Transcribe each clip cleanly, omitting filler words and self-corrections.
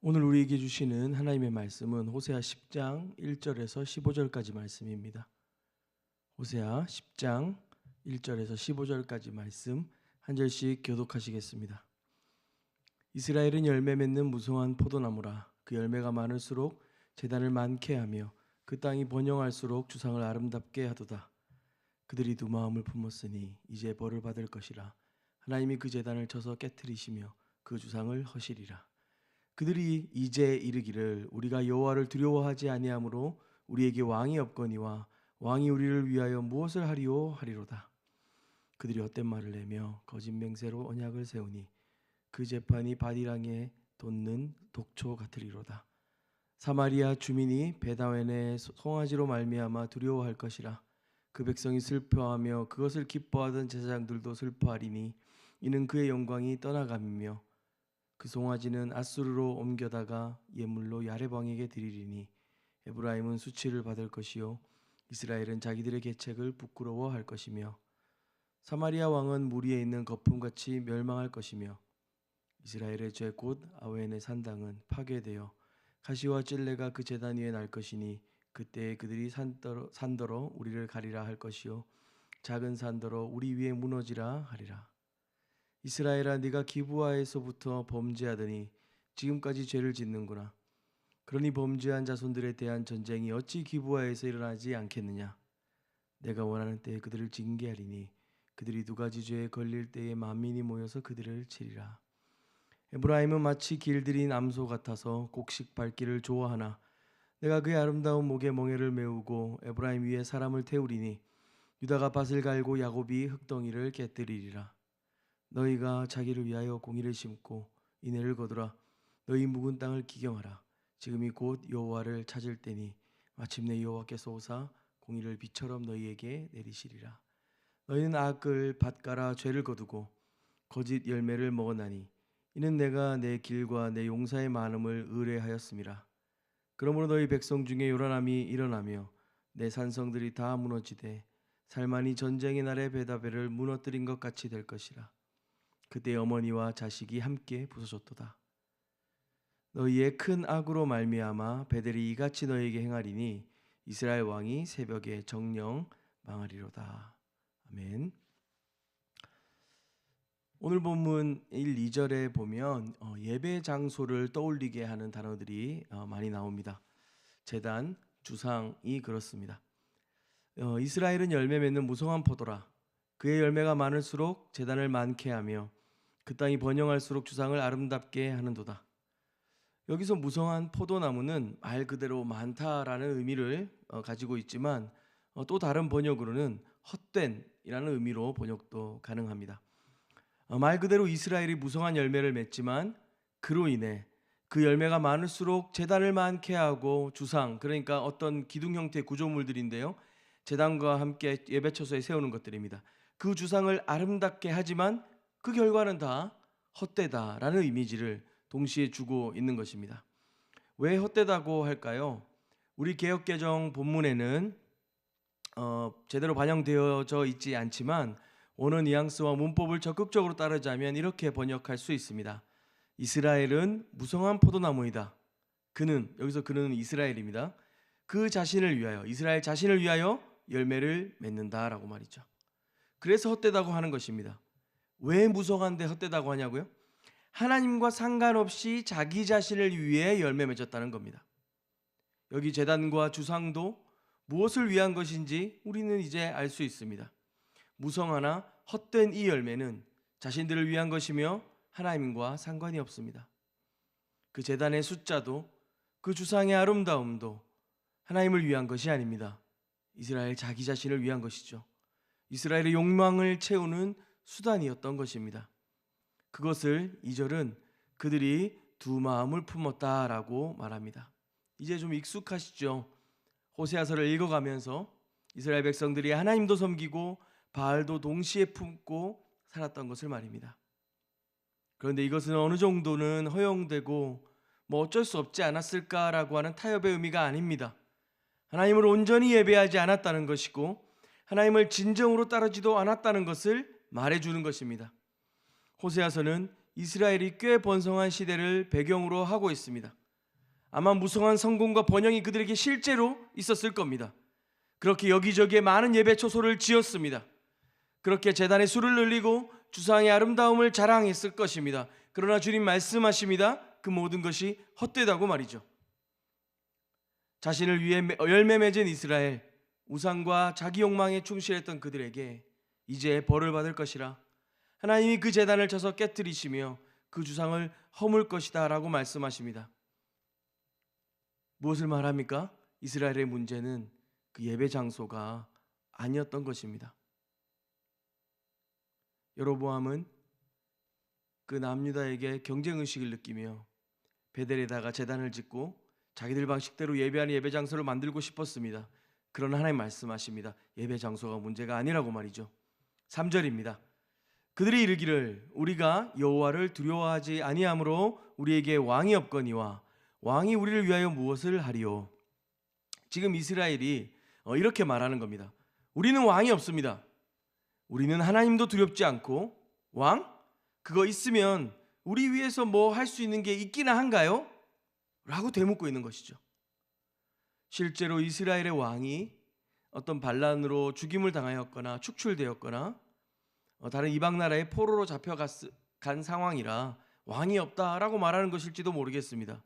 오늘 우리에게 주시는 하나님의 말씀은 호세아 10장 1절에서 15절까지 말씀입니다. 호세아 10장 1절에서 15절까지 말씀 한 절씩 교독하시겠습니다. 이스라엘은 열매 맺는 무성한 포도나무라. 그 열매가 많을수록 제단을 많게 하며 그 땅이 번영할수록 주상을 아름답게 하도다. 그들이 두 마음을 품었으니 이제 벌을 받을 것이라. 하나님이 그 제단을 쳐서 깨뜨리시며 그 주상을 허시리라. 그들이 이제 이르기를 우리가 여호와를 두려워하지 아니하므로 우리에게 왕이 없거니와 왕이 우리를 위하여 무엇을 하리오 하리로다. 그들이 헛된 말을 내며 거짓 맹세로 언약을 세우니 그 재판이 바디랑에 돋는 독초 같으리로다. 사마리아 주민이 베다웬의 송아지로 말미암아 두려워할 것이라. 그 백성이 슬퍼하며 그것을 기뻐하던 제사장들도 슬퍼하리니 이는 그의 영광이 떠나감이며 그 송아지는 앗수르로 옮겨다가 예물로 야레방에게 드리리니 에브라임은 수치를 받을 것이요 이스라엘은 자기들의 계책을 부끄러워할 것이며 사마리아 왕은 무리에 있는 거품같이 멸망할 것이며 이스라엘의 죄 곧 아웬의 산당은 파괴되어 가시와 찔레가 그 제단 위에 날 것이니 그때에 그들이 산더러 우리를 가리라 할 것이요 작은 산더러 우리 위에 무너지라 하리라. 이스라엘아, 네가 기브아에서부터 범죄하더니 지금까지 죄를 짓는구나. 그러니 범죄한 자손들에 대한 전쟁이 어찌 기브아에서 일어나지 않겠느냐. 내가 원하는 때에 그들을 징계하리니 그들이 두 가지 죄에 걸릴 때에 만민이 모여서 그들을 치리라. 에브라임은 마치 길들인 암소 같아서 곡식 밟기를 좋아하나 내가 그의 아름다운 목에 멍에를 메우고 에브라임 위에 사람을 태우리니 유다가 밭을 갈고 야곱이 흙덩이를 깨뜨리리라. 너희가 자기를 위하여 공의를 심고 인애를 거두라. 너희 묵은 땅을 기경하라. 지금이 곧 여호와를 찾을 때니 마침내 여호와께서 오사 공의를 비처럼 너희에게 내리시리라. 너희는 악을 밭갈아 죄를 거두고 거짓 열매를 먹었나니 이는 내가 내 길과 내 용사의 많음을 의뢰하였음이라. 그러므로 너희 백성 중에 요란함이 일어나며 내 산성들이 다 무너지되 살만이 전쟁의 날에 베다벨을 무너뜨린 것 같이 될 것이라. 그때 어머니와 자식이 함께 부서졌도다. 너희의 큰 악으로 말미암아 베델이 이같이 너희에게 행하리니 이스라엘 왕이 새벽에 정령 망하리로다. 아멘. 오늘 본문 1, 2절에 보면 예배 장소를 떠올리게 하는 단어들이 많이 나옵니다. 제단, 주상이 그렇습니다. 이스라엘은 열매 맺는 무성한 포도라. 그의 열매가 많을수록 제단을 많게 하며 그 땅이 번영할수록 주상을 아름답게 하는도다. 여기서 무성한 포도나무는 말 그대로 많다라는 의미를 가지고 있지만 또 다른 번역으로는 헛된이라는 의미로 번역도 가능합니다. 말 그대로 이스라엘이 무성한 열매를 맺지만 그로 인해 그 열매가 많을수록 제단을 많게 하고 주상, 그러니까 어떤 기둥 형태의 구조물들인데요, 제단과 함께 예배처소에 세우는 것들입니다. 그 주상을 아름답게 하지만 그 결과는 다 헛되다라는 이미지를 동시에 주고 있는 것입니다. 왜 헛되다고 할까요? 우리 개역개정 본문에는 제대로 반영되어져 있지 않지만 언어 뉘앙스와 문법을 적극적으로 따르자면 이렇게 번역할 수 있습니다. 이스라엘은 무성한 포도나무이다. 그는, 여기서 그는 이스라엘입니다. 그 자신을 위하여, 이스라엘 자신을 위하여 열매를 맺는다라고 말이죠. 그래서 헛되다고 하는 것입니다. 왜 무성한데 헛되다고 하냐고요? 하나님과 상관없이 자기 자신을 위해 열매 맺었다는 겁니다. 여기 제단과 주상도 무엇을 위한 것인지 우리는 이제 알 수 있습니다. 무성하나 헛된 이 열매는 자신들을 위한 것이며 하나님과 상관이 없습니다. 그 제단의 숫자도 그 주상의 아름다움도 하나님을 위한 것이 아닙니다. 이스라엘 자기 자신을 위한 것이죠. 이스라엘의 욕망을 채우는 수단이었던 것입니다. 그것을 2절은 그들이 두 마음을 품었다라고 말합니다. 이제 좀 익숙하시죠? 호세아서를 읽어가면서 이스라엘 백성들이 하나님도 섬기고 바알도 동시에 품고 살았던 것을 말입니다. 그런데 이것은 어느 정도는 허용되고 어쩔 수 없지 않았을까라고 하는 타협의 의미가 아닙니다. 하나님을 온전히 예배하지 않았다는 것이고 하나님을 진정으로 따르지도 않았다는 것을 말해주는 것입니다. 호세아서는 이스라엘이 꽤 번성한 시대를 배경으로 하고 있습니다. 아마 무성한 성공과 번영이 그들에게 실제로 있었을 겁니다. 그렇게 여기저기에 많은 예배 초소를 지었습니다. 그렇게 제단에 술을 늘리고 주상의 아름다움을 자랑했을 것입니다. 그러나 주님 말씀하십니다. 그 모든 것이 헛되다고 말이죠. 자신을 위해 열매 맺은 이스라엘, 우상과 자기 욕망에 충실했던 그들에게 이제 벌을 받을 것이라. 하나님이 그 제단을 쳐서 깨뜨리시며 그 주상을 허물 것이다 라고 말씀하십니다. 무엇을 말합니까? 이스라엘의 문제는 그 예배 장소가 아니었던 것입니다. 여로보암은 그 남유다에게 경쟁의식을 느끼며 베델에다가 제단을 짓고 자기들 방식대로 예배하는 예배 장소를 만들고 싶었습니다. 그러나 하나님 말씀하십니다. 예배 장소가 문제가 아니라고 말이죠. 3절입니다. 그들이 이르기를 우리가 여호와를 두려워하지 아니하므로 우리에게 왕이 없거니와 왕이 우리를 위하여 무엇을 하리요. 지금 이스라엘이 이렇게 말하는 겁니다. 우리는 왕이 없습니다. 우리는 하나님도 두렵지 않고 왕? 그거 있으면 우리 위해서 뭐 할 수 있는 게 있기나 한가요? 라고 되묻고 있는 것이죠. 실제로 이스라엘의 왕이 어떤 반란으로 죽임을 당하였거나 축출되었거나 다른 이방 나라의 포로로 잡혀간 상황이라 왕이 없다라고 말하는 것일지도 모르겠습니다.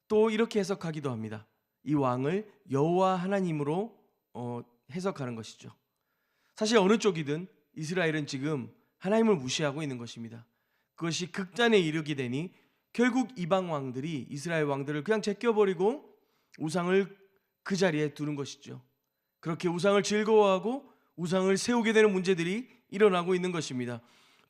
또 이렇게 해석하기도 합니다. 이 왕을 여호와 하나님으로 해석하는 것이죠. 사실 어느 쪽이든 이스라엘은 지금 하나님을 무시하고 있는 것입니다. 그것이 극단에 이르게 되니 결국 이방 왕들이 이스라엘 왕들을 그냥 제껴버리고 우상을 그 자리에 두는 것이죠. 그렇게 우상을 즐거워하고 우상을 세우게 되는 문제들이 일어나고 있는 것입니다.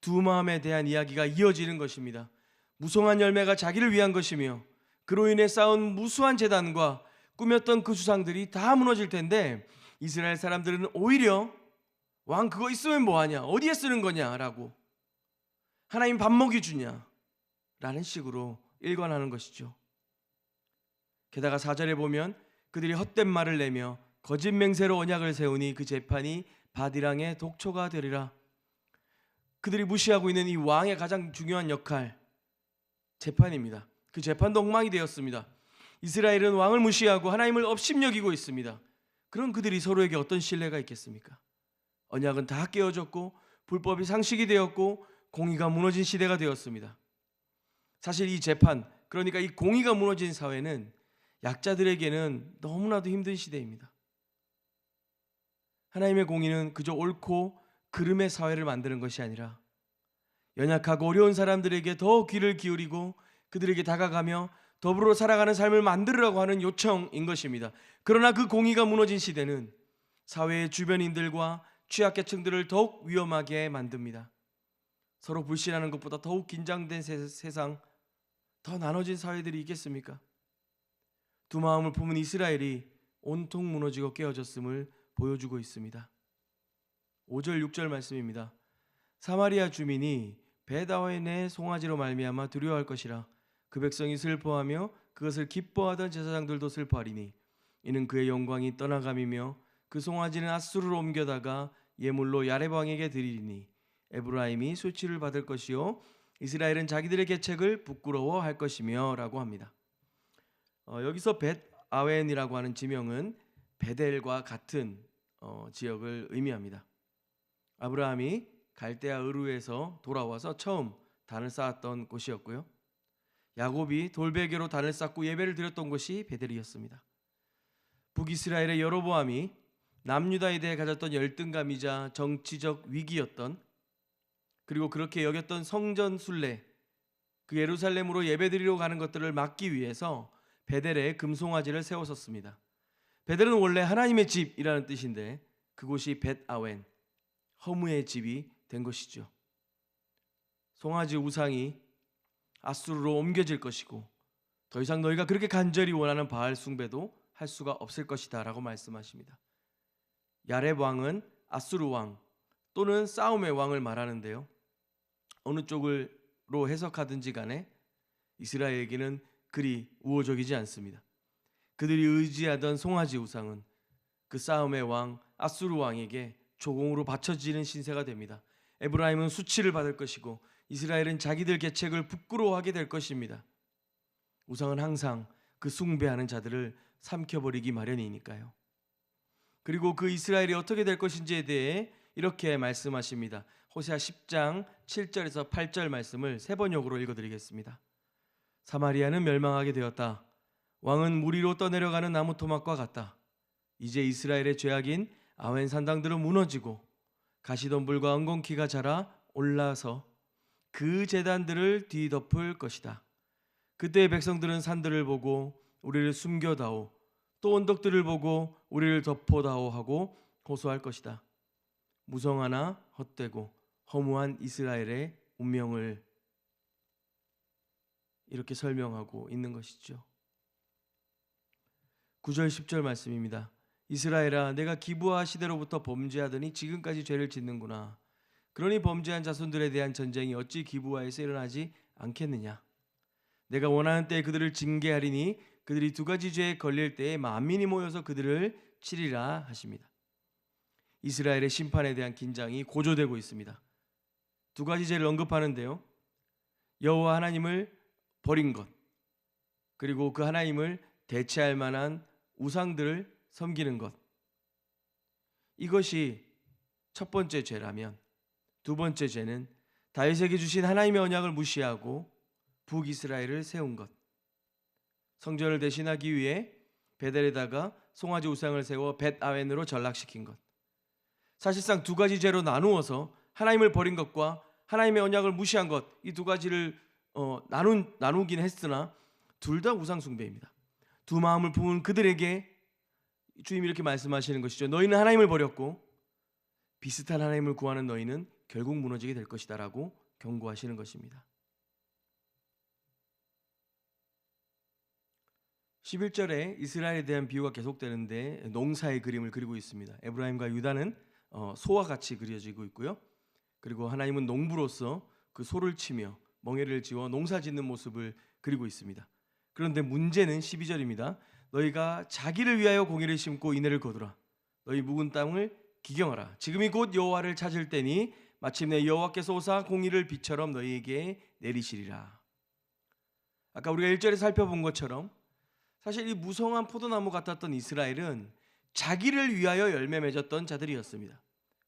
두 마음에 대한 이야기가 이어지는 것입니다. 무성한 열매가 자기를 위한 것이며 그로 인해 쌓은 무수한 제단과 꾸몄던 그 주상들이 다 무너질 텐데 이스라엘 사람들은 오히려 왕 그거 있으면 뭐하냐, 어디에 쓰는 거냐라고, 하나님 밥 먹여주냐 라는 식으로 일관하는 것이죠. 게다가 4절에 보면 그들이 헛된 말을 내며 거짓 맹세로 언약을 세우니 그 재판이 바디랑의 독초가 되리라. 그들이 무시하고 있는 이 왕의 가장 중요한 역할, 재판입니다. 그 재판도 엉망이 되었습니다. 이스라엘은 왕을 무시하고 하나님을 업신여기고 있습니다. 그런 그들이 서로에게 어떤 신뢰가 있겠습니까? 언약은 다 깨어졌고 불법이 상식이 되었고 공의가 무너진 시대가 되었습니다. 사실 이 재판, 그러니까 이 공의가 무너진 사회는 약자들에게는 너무나도 힘든 시대입니다. 하나님의 공의는 그저 옳고 그름의 사회를 만드는 것이 아니라 연약하고 어려운 사람들에게 더 귀를 기울이고 그들에게 다가가며 더불어 살아가는 삶을 만들으라고 하는 요청인 것입니다. 그러나 그 공의가 무너진 시대는 사회의 주변인들과 취약계층들을 더욱 위험하게 만듭니다. 서로 불신하는 것보다 더욱 긴장된 세상, 더 나눠진 사회들이 있겠습니까? 두 마음을 품은 이스라엘이 온통 무너지고 깨어졌음을 보여주고 있습니다. 5절 6절 말씀입니다. 사마리아 주민이 벳아웬의 송아지로 말미암아 두려워할 것이라. 그 백성이 슬퍼하며 그것을 기뻐하던 제사장들도 슬퍼하리니 이는 그의 영광이 떠나감이며 그 송아지는 앗수르로 옮겨다가 예물로 야렙 왕에게 드리리니 에브라임이 수치를 받을 것이요 이스라엘은 자기들의 계책을 부끄러워할 것이며 라고 합니다. 여기서 벳아웬이라고 하는 지명은 베델과 같은 지역을 의미합니다. 아브라함이 갈대아 으루에서 돌아와서 처음 단을 쌓았던 곳이었고요. 야곱이 돌베개로 단을 쌓고 예배를 드렸던 곳이 베델이었습니다. 북이스라엘의 여로보암이 남유다에 대해 가졌던 열등감이자 정치적 위기였던, 그리고 그렇게 여겼던 성전 순례, 그 예루살렘으로 예배드리러 가는 것들을 막기 위해서 베델에 금송아지를 세웠었습니다. 베델은 원래 하나님의 집이라는 뜻인데 그곳이 벳아웬, 허무의 집이 된 것이죠. 송아지 우상이 앗수르로 옮겨질 것이고 더 이상 너희가 그렇게 간절히 원하는 바알 숭배도 할 수가 없을 것이다 라고 말씀하십니다. 야렙 왕은 앗수르 왕 또는 싸움의 왕을 말하는데요, 어느 쪽으로 해석하든지 간에 이스라엘에게는 그리 우호적이지 않습니다. 그들이 의지하던 송아지 우상은 그 싸움의 왕 앗수르 왕에게 조공으로 바쳐지는 신세가 됩니다. 에브라임은 수치를 받을 것이고 이스라엘은 자기들 계책을 부끄러워하게 될 것입니다. 우상은 항상 그 숭배하는 자들을 삼켜버리기 마련이니까요. 그리고 그 이스라엘이 어떻게 될 것인지에 대해 이렇게 말씀하십니다. 호세아 10장 7절에서 8절 말씀을 3번역으로 읽어드리겠습니다. 사마리아는 멸망하게 되었다. 왕은 무리로 떠내려가는 나무 토막과 같다. 이제 이스라엘의 죄악인 아웬 산당들은 무너지고 가시덤불과 엉겅퀴가 자라 올라서 그 제단들을 뒤덮을 것이다. 그때의 백성들은 산들을 보고 우리를 숨겨다오, 또 언덕들을 보고 우리를 덮어다오 하고 호소할 것이다. 무성하나 헛되고 허무한 이스라엘의 운명을 이렇게 설명하고 있는 것이죠. 9절 10절 말씀입니다. 이스라엘아, 내가 기브아 시대로부터 범죄하더니 지금까지 죄를 짓는구나. 그러니 범죄한 자손들에 대한 전쟁이 어찌 기브아에서 일어나지 않겠느냐. 내가 원하는 때에 그들을 징계하리니 그들이 2가지 죄에 걸릴 때에 만민이 모여서 그들을 치리라 하십니다. 이스라엘의 심판에 대한 긴장이 고조되고 있습니다. 2가지 죄를 언급하는데요. 여호와 하나님을 버린 것, 그리고 그 하나님을 대체할 만한 우상들을 섬기는 것. 이것이 첫 번째 죄라면, 2번째 죄는 다윗에게 주신 하나님의 언약을 무시하고 북이스라엘을 세운 것. 성전을 대신하기 위해 베델에다가 송아지 우상을 세워 벳아웬으로 전락시킨 것. 사실상 2가지 죄로 나누어서 하나님을 버린 것과 하나님의 언약을 무시한 것, 이 2가지를 나누긴 했으나 둘 다 우상 숭배입니다. 두 마음을 품은 그들에게 주님이 이렇게 말씀하시는 것이죠. 너희는 하나님을 버렸고 비슷한 하나님을 구하는 너희는 결국 무너지게 될 것이다 라고 경고하시는 것입니다. 11절에 이스라엘에 대한 비유가 계속되는데 농사의 그림을 그리고 있습니다. 에브라임과 유다는 소와 같이 그려지고 있고요. 그리고 하나님은 농부로서 그 소를 치며 멍에를 지어 농사 짓는 모습을 그리고 있습니다. 그런데 문제는 12절입니다. 너희가 자기를 위하여 공의를 심고 인애를 거두라. 너희 묵은 땅을 기경하라. 지금이 곧 여호와를 찾을 때니 마침내 여호와께서 오사 공의를 비처럼 너희에게 내리시리라. 아까 우리가 1절에 살펴본 것처럼 사실 이 무성한 포도나무 같았던 이스라엘은 자기를 위하여 열매 맺었던 자들이었습니다.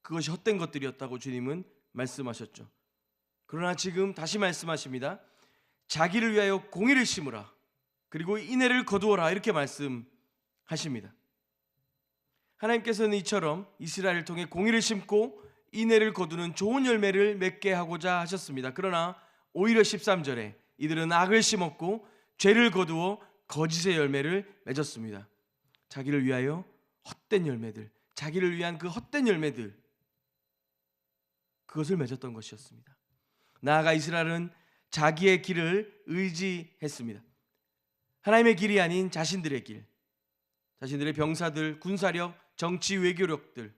그것이 헛된 것들이었다고 주님은 말씀하셨죠. 그러나 지금 다시 말씀하십니다. 자기를 위하여 공의를 심으라. 그리고 인애를 거두어라. 이렇게 말씀하십니다. 하나님께서는 이처럼 이스라엘을 통해 공의를 심고 인애를 거두는 좋은 열매를 맺게 하고자 하셨습니다. 그러나 오히려 13절에 이들은 악을 심었고 죄를 거두어 거짓의 열매를 맺었습니다. 자기를 위하여 헛된 열매들, 자기를 위한 그 헛된 열매들, 그것을 맺었던 것이었습니다. 나아가 이스라엘은 자기의 길을 의지했습니다. 하나님의 길이 아닌 자신들의 길, 자신들의 병사들, 군사력, 정치, 외교력들,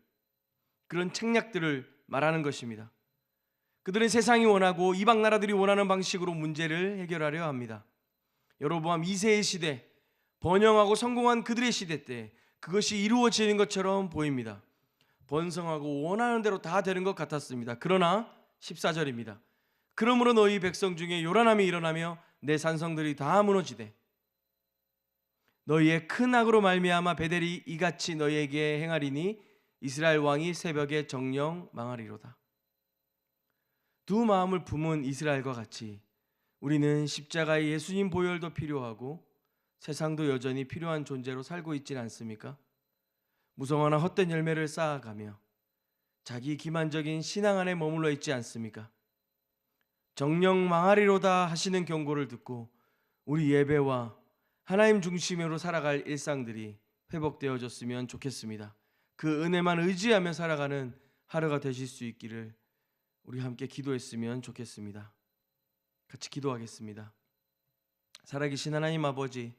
그런 책략들을 말하는 것입니다. 그들은 세상이 원하고 이방 나라들이 원하는 방식으로 문제를 해결하려 합니다. 여로보암 2세의 시대, 번영하고 성공한 그들의 시대 때 그것이 이루어지는 것처럼 보입니다. 번성하고 원하는 대로 다 되는 것 같았습니다. 그러나 14절입니다. 그러므로 너희 백성 중에 요란함이 일어나며 내 산성들이 다 무너지되 너희의 큰 악으로 말미암아 베델이 이같이 너희에게 행하리니 이스라엘 왕이 새벽에 정령 망하리로다. 두 마음을 품은 이스라엘과 같이 우리는 십자가의 예수님 보혈도 필요하고 세상도 여전히 필요한 존재로 살고 있지는 않습니까? 무성하나 헛된 열매를 쌓아가며 자기 기만적인 신앙 안에 머물러 있지 않습니까? 정령 망하리로다 하시는 경고를 듣고 우리 예배와 하나님 중심으로 살아갈 일상들이 회복되어졌으면 좋겠습니다. 그 은혜만 의지하며 살아가는 하루가 되실 수 있기를 우리 함께 기도했으면 좋겠습니다. 같이 기도하겠습니다. 살아계신 하나님 아버지,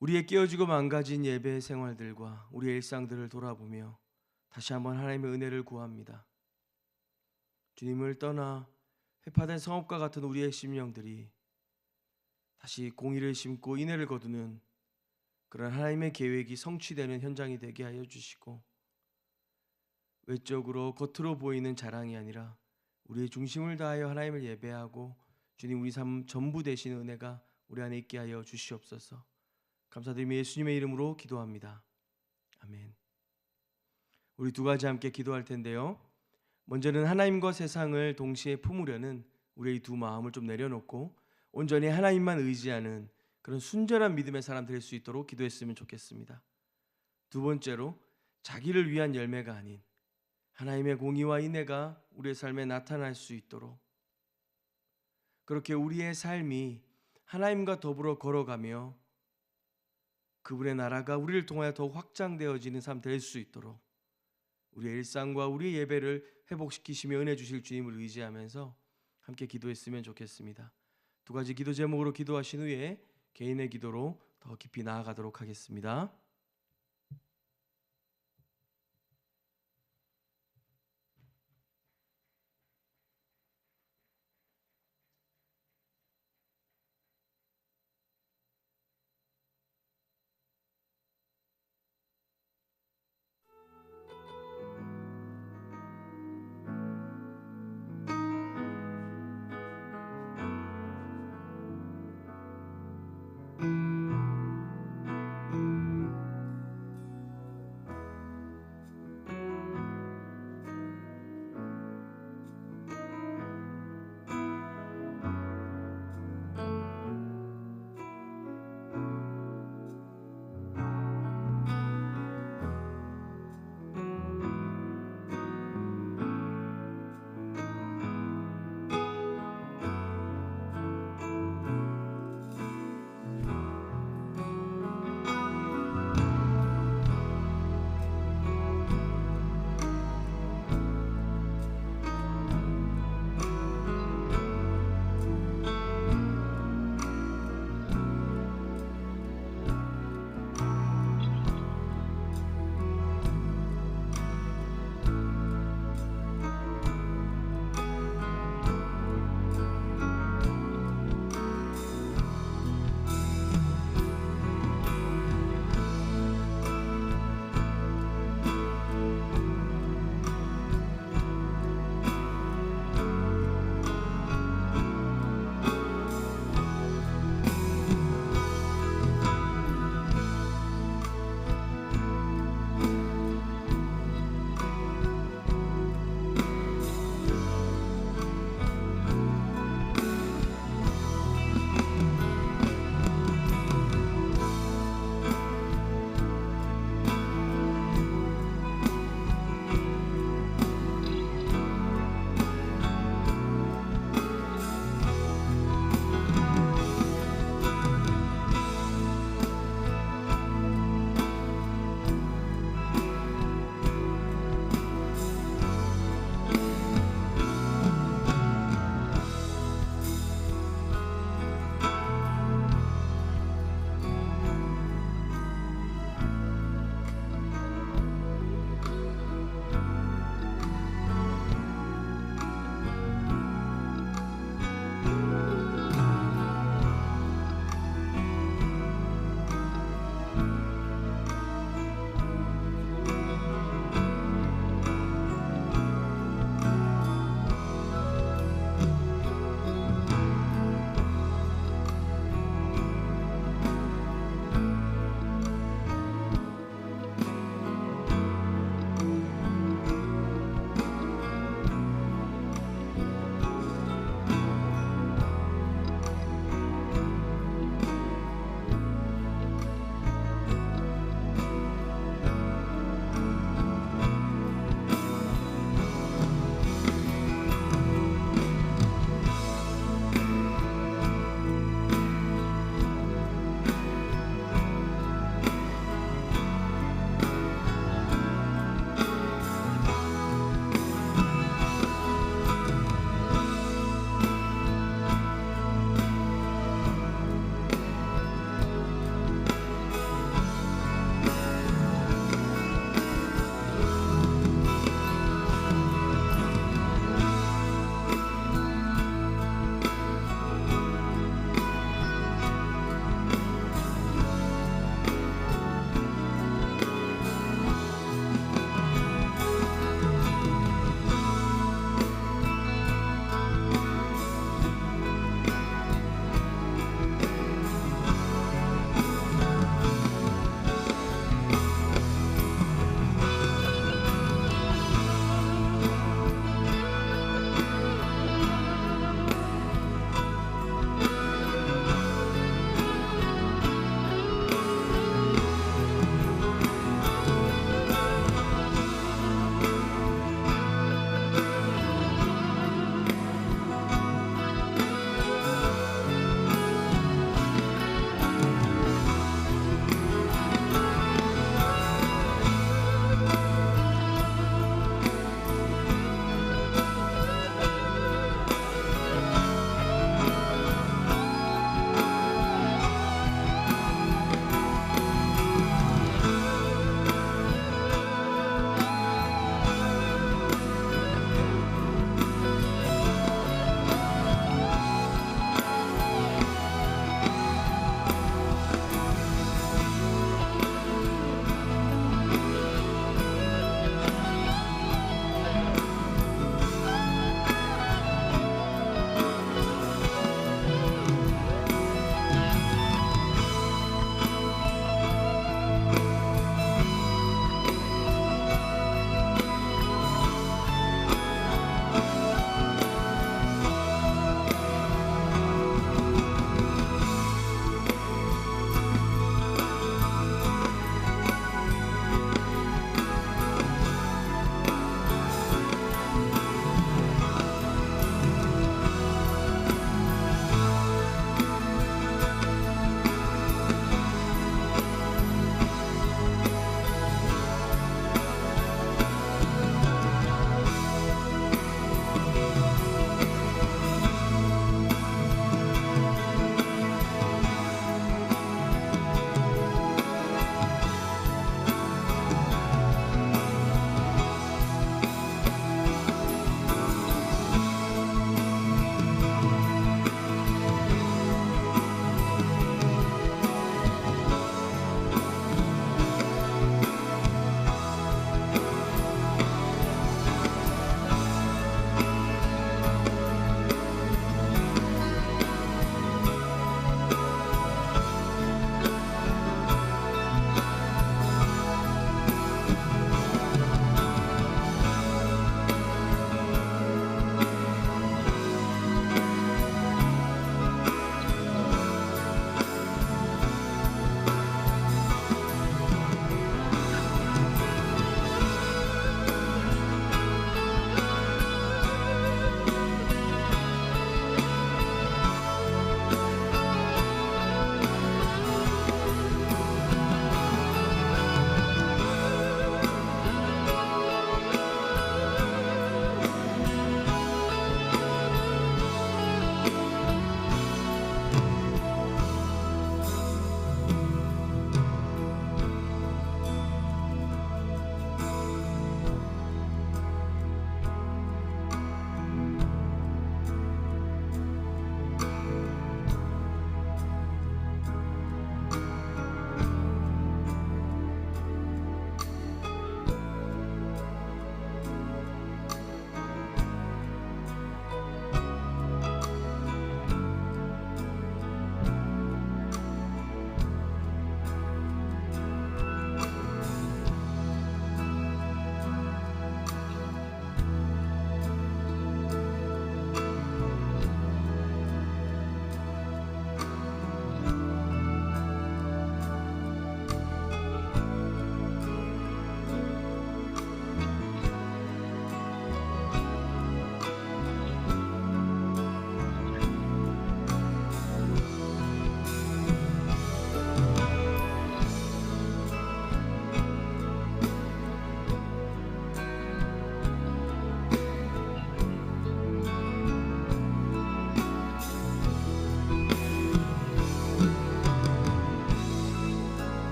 우리의 깨어지고 망가진 예배 생활들과 우리의 일상들을 돌아보며 다시 한번 하나님의 은혜를 구합니다. 주님을 떠나 회파된 성읍과 같은 우리의 심령들이 다시 공의를 심고 인애를 거두는 그런 하나님의 계획이 성취되는 현장이 되게 하여 주시고 외적으로 겉으로 보이는 자랑이 아니라 우리의 중심을 다하여 하나님을 예배하고 주님 우리 삶 전부 되신 은혜가 우리 안에 있게 하여 주시옵소서. 감사드리며 예수님의 이름으로 기도합니다. 아멘. 우리 두 가지 함께 기도할 텐데요. 먼저는 하나님과 세상을 동시에 품으려는 우리의 두 마음을 좀 내려놓고 온전히 하나님만 의지하는 그런 순전한 믿음의 사람 될 수 있도록 기도했으면 좋겠습니다. 두 번째로 자기를 위한 열매가 아닌 하나님의 공의와 인애가 우리의 삶에 나타날 수 있도록 그렇게 우리의 삶이 하나님과 더불어 걸어가며 그분의 나라가 우리를 통하여 더욱 확장되어지는 삶 될 수 있도록 우리의 일상과 우리의 예배를 회복시키시며 은혜 주실 주님을 의지하면서 함께 기도했으면 좋겠습니다. 두 가지 기도 제목으로 기도하신 후에 개인의 기도로 더 깊이 나아가도록 하겠습니다.